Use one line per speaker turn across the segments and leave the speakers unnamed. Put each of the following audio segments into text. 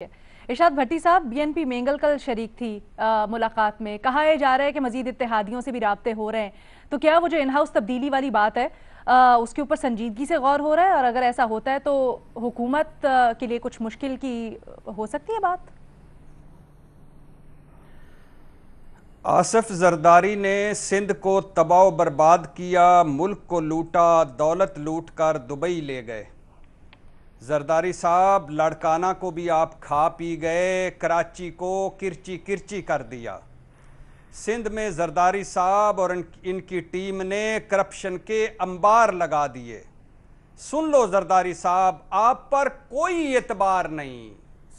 इरशाद भट्टी साहब, बीएनपी मेंगल कल शरीक थी मुलाकात में। कहा जा रहा है कि मजीद इत्तेहादियों से भी राब्ते हो रहे हैं, तो क्या वो जो इन हाउस तब्दीली वाली बात है उसके ऊपर संजीदगी से गौर हो रहा है? और अगर ऐसा होता है तो हुकूमत के लिए कुछ मुश्किल की हो सकती है बात?
आसिफ जरदारी ने सिंध को तबाह बर्बाद किया, मुल्क को लूटा, दौलत लूट कर दुबई ले गए। जरदारी साहब, लड़काना को भी आप खा पी गए, कराची को किरची किरची कर दिया। सिंध में जरदारी साहब और इनकी टीम ने करप्शन के अंबार लगा दिए। सुन लो जरदारी साहब, आप पर कोई एतबार नहीं।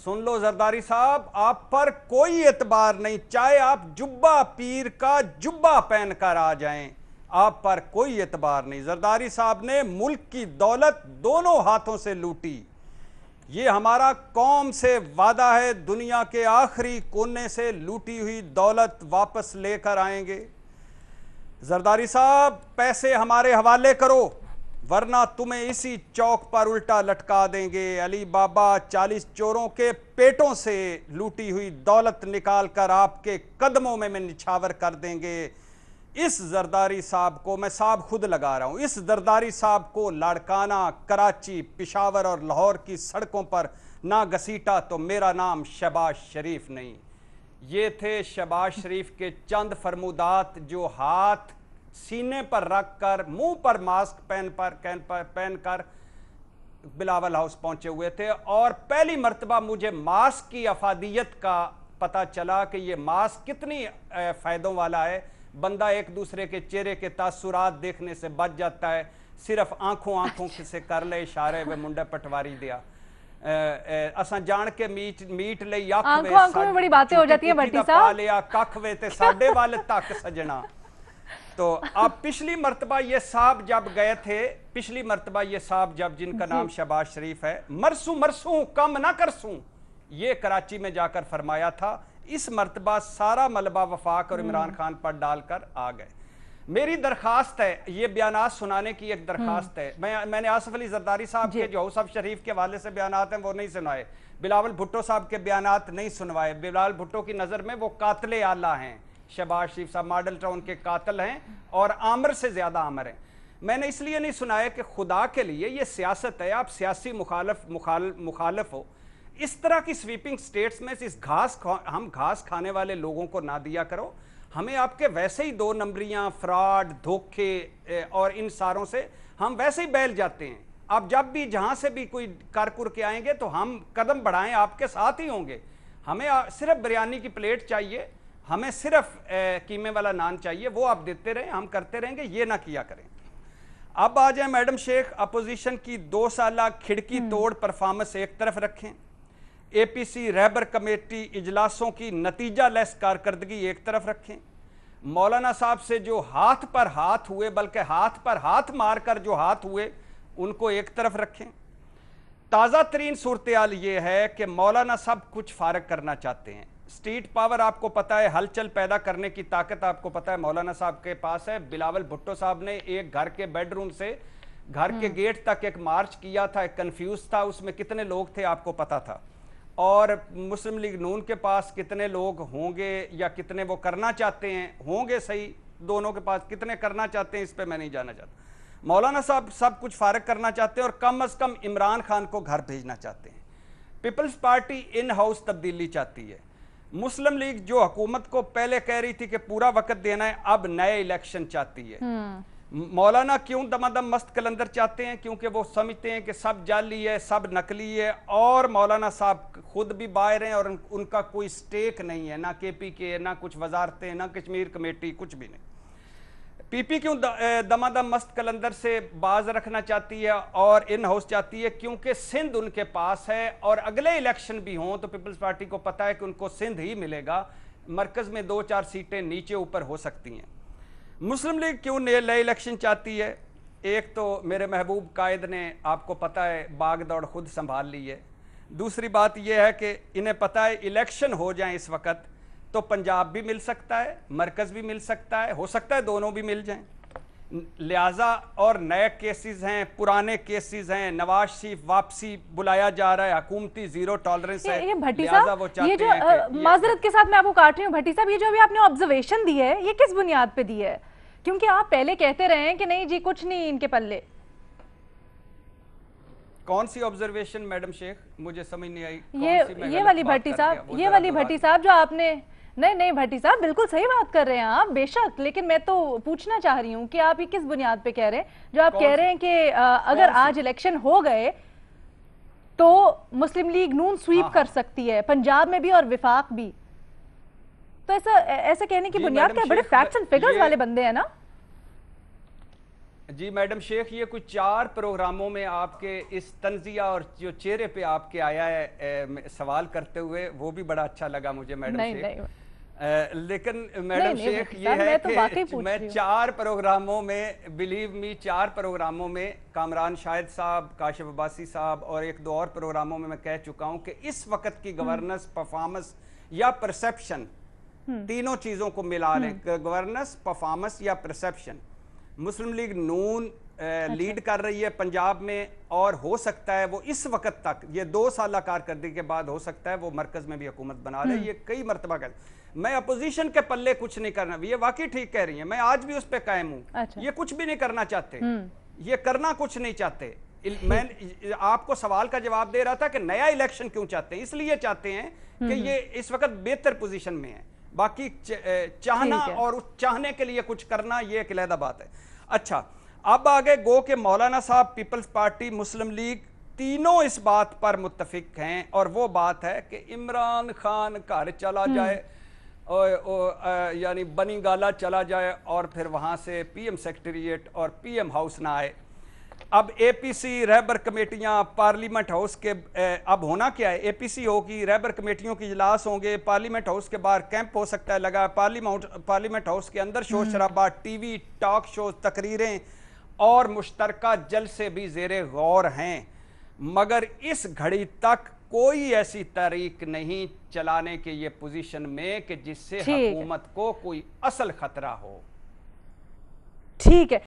सुन लो जरदारी साहब, आप पर कोई एतबार नहीं। चाहे आप जुब्बा पीर का जुब्बा पहन कर आ जाएं, आप पर कोई एतबार नहीं। जरदारी साहब ने मुल्क की दौलत दोनों हाथों से लूटी। ये हमारा कौम से वादा है, दुनिया के आखिरी कोने से लूटी हुई दौलत वापस लेकर आएंगे। जरदारी साहब, पैसे हमारे हवाले करो, वरना तुम्हें इसी चौक पर उल्टा लटका देंगे। अली बाबा 40 चोरों के पेटों से लूटी हुई दौलत निकाल कर आपके कदमों में निछावर कर देंगे। इस जरदारी साहब को, मैं साहब खुद लगा रहा हूं, इस जरदारी साहब को लाड़काना, कराची, पिशावर और लाहौर की सड़कों पर ना घसीटा तो मेरा नाम शहबाज शरीफ नहीं। ये थे शहबाज शरीफ के चंद फरमूदात जो हाथ सीने पर रख कर, मुंह पर मास्क पहन कर बिलावल हाउस पहुंचे हुए थे। और पहली मर्तबा मुझे मास्क की अफादियत का पता चला कि ये मास्क कितनी फायदों वाला है। बंदा एक दूसरे के चेहरे के तासुरात देखने से बच जाता है, सिर्फ आंखों से कर ले इशारे वे मुंडे पटवारी दिया। असा जान के मीट ले
आंखों में बड़ी बातें हो जाती है भट्टी साहब।
लिया कख वे ते साडे वाले तक सजना। तो अब पिछली मर्तबा ये साहब जब गए थे, पिछली मर्तबा ये साहब जब, जिनका नाम शहबाज शरीफ है, मरसू कम ना करसूं, ये कराची में जाकर फरमाया था। इस मर्तबा सारा मलबा वफाक और इमरान खान पर डालकर आ गए। मेरी दरखास्त है, ये बयानात सुनाने की एक दरखास्त है। मैंने आसिफ अली जरदारी साहब के जो हाउस शरीफ के हवाले से बयानात हैं वो नहीं सुनाए, बिलावल भुट्टो साहब के बयानात नहीं सुनवाए। बिलावल भुट्टो की नज़र में वो कातिल आला हैं। शहबाज शरीफ साहब मॉडल टाउन के कातिल हैं और आमर से ज़्यादा आमर हैं। मैंने इसलिए नहीं सुनाया कि खुदा के लिए ये सियासत है, आप सियासी मुखालिफ हो। इस तरह की स्वीपिंग स्टेट्स में इस हम घास खाने वाले लोगों को ना दिया करो। हमें आपके वैसे ही 2 नंबरियां, फ्रॉड, धोखे और इन सारों से हम वैसे ही बैल जाते हैं। आप जब भी जहां से भी कोई कर के आएंगे तो हम कदम बढ़ाएं, आपके साथ ही होंगे। हमें सिर्फ बिरयानी की प्लेट चाहिए, हमें सिर्फ कीमे वाला नान चाहिए, वो आप देते रहें, हम करते रहेंगे, ये ना किया करें। अब आ जाए मैडम शेख, अपोजिशन की 2 साला खिड़की तोड़ परफॉर्मेंस एक तरफ रखें, एपीसी रहबर कमेटी इजलासों की नतीजा लेस कारकर्दगी एक तरफ रखें, मौलाना साहब से जो हाथ पर हाथ हुए, बल्कि हाथ पर हाथ मारकर जो हाथ हुए, उनको एक तरफ रखें। ताज़ा तरीन सूरत हाल ये है कि मौलाना साहब कुछ फारग करना चाहते हैं। स्ट्रीट पावर आपको पता है, हलचल पैदा करने की ताकत आपको पता है मौलाना साहब के पास है। बिलावल भुट्टो साहब ने एक घर के बेडरूम से घर के गेट तक एक मार्च किया था, एक कन्फ्यूज था, उसमें कितने लोग थे आपको पता था। और मुस्लिम लीग नून के पास कितने लोग होंगे या कितने वो करना चाहते हैं, होंगे सही, दोनों के पास कितने करना चाहते हैं इस पे मैं नहीं जाना चाहता। मौलाना साहब सब कुछ फारग करना चाहते हैं और कम अज कम इमरान खान को घर भेजना चाहते हैं। पीपल्स पार्टी इन हाउस तब्दीली चाहती है। मुस्लिम लीग जो हुकूमत को पहले कह रही थी कि पूरा वक्त देना है, अब नए इलेक्शन चाहती है। मौलाना क्यों दमादम मस्त कलंदर चाहते हैं? क्योंकि वो समझते हैं कि सब जाली है, सब नकली है, और मौलाना साहब खुद भी बाहर हैं और उनका कोई स्टेक नहीं है, ना KPK, ना कुछ वजारतें, ना कश्मीर कमेटी, कुछ भी नहीं। PP क्यों दमादम मस्त कलंदर से बाज रखना चाहती है और इन हाउस चाहती है? क्योंकि सिंध उनके पास है और अगले इलेक्शन भी हों तो पीपल्स पार्टी को पता है कि उनको सिंध ही मिलेगा, मरकज में 2-4 सीटें नीचे ऊपर हो सकती हैं। मुस्लिम लीग क्यों नए इलेक्शन चाहती है? एक तो मेरे महबूब कायद ने, आपको पता है, बाग दौड़ खुद संभाल ली है। दूसरी बात यह है कि इन्हें पता है इलेक्शन हो जाए इस वक्त तो पंजाब भी मिल सकता है, मरकज़ भी मिल सकता है, हो सकता है दोनों भी मिल जाएं। لہٰذا اور نئے کیسز ہیں، پرانے کیسز ہیں، نواز شریف واپسی بلایا جا رہا ہے، حکومتی زیرو ٹالرنس ہے،
یہ بھٹی
لہٰذا وہ
صاحب، یہ
چاہتے
جو
ہیں کہ
معذرت کے ساتھ میں آپ کو کاٹ رہی ہوں بھٹی صاحب، یہ جو ابھی آپ نے آبزرویشن دی ہے یہ کس بنیاد پہ دی ہے؟ کیونکہ آپ پہلے کہتے رہے ہیں کہ نہیں جی کچھ نہیں ان کے پلے.
کون سی آبزرویشن میڈم شیخ؟ مجھے سمجھ نہیں آئی.
یہ والی بھٹی صاحب، یہ والی بھٹی صاحب جو آپ نے، نہیں بھٹی صاحب بالکل صحیح بات کر رہے ہیں آپ بے شک، لیکن میں تو پوچھنا چاہ رہی ہوں کہ آپ یہ کس بنیاد پہ کہہ رہے ہیں جو آپ کہہ رہے ہیں کہ اگر آج الیکشن ہو گئے تو مسلم لیگ نون سویپ کر سکتی ہے پنجاب میں بھی اور وفاق بھی، تو ایسا کہنے کی بنیاد کیا؟ بڑے فیکٹس اینڈ فگرز والے بندے ہیں نا.
جی میڈم شیخ، یہ کچھ 4 پروگراموں میں آپ کے اس تنزیہ اور جو چہرے پہ آپ کے آیا ہے سوال کرتے ہوئے، وہ بھی بڑا اچھا لگا مجھے میڈم شیخ. لیکن میڈم شیخ یہ ہے کہ میں 4 پروگراموں میں، بلیو می 4 پروگراموں میں کامران شاہد صاحب، کاشف عباسی صاحب اور 1-2 اور پروگراموں میں کہہ چکا ہوں کہ اس وقت کی گورننس، پرفارمنس یا پرسیپشن، تینوں چیزوں کو ملا لیں، گورننس، پرفارمنس یا پرسیپشن، مسلم لیگ نون لیڈ کر رہی ہے پنجاب میں، اور ہو سکتا ہے وہ اس وقت تک، یہ 2 سالہ کارکردگی کے بعد ہو سکتا ہے وہ مرکز میں بھی حکومت بنا لے. یہ کئی مرتبہ میں اپوزیشن کے پلے کچھ نہیں کرنا، یہ واقعی ٹھیک کہہ رہی ہیں، میں آج بھی اس پہ قائم ہوں. یہ کچھ بھی نہیں کرنا چاہتے، یہ کرنا کچھ نہیں چاہتے. میں آپ کو سوال کا جواب دے رہا تھا کہ نیا الیکشن کیوں چاہتے ہیں؟ اس لیے چاہتے ہیں کہ یہ اس وقت بہتر پوزیشن میں ہے. باقی چاہنا اور چاہنے کے لیے کچھ کرنا یہ ایک علیحدہ بات ہے. اچھا، اب آگے گو کہ مولانا صاحب، پیپلز پارٹی، مسلم لیگ تینوں اس بات پر متفق ہیں، اور وہ بات ہے کہ عمران خان گھر چلا جائے، یعنی بنی گالا چلا جائے، اور پھر وہاں سے پی ایم سیکٹریٹ اور پی ایم ہاؤس نہ آئے. اب اے پی سی رہبر کمیٹیاں پارلیمنٹ ہاؤس کے، اب ہونا کیا ہے؟ اے پی سی ہوگی، رہبر کمیٹیوں کی اجلاس ہوں گے، پارلیمنٹ ہاؤس کے باہر کیمپ ہو سکتا ہے لگا، پارلیمنٹ ہاؤس کے اندر شور شرابہ، ٹی وی ٹاک شوز، تقریریں اور مشترکہ جلسے بھی زیر غور ہیں. مگر اس گھڑی تک کوئی ایسی تحریک نہیں چلانے کے یہ پوزیشن میں کہ جس سے حکومت کو کوئی اصل خطرہ ہو.
ٹھیک ہے.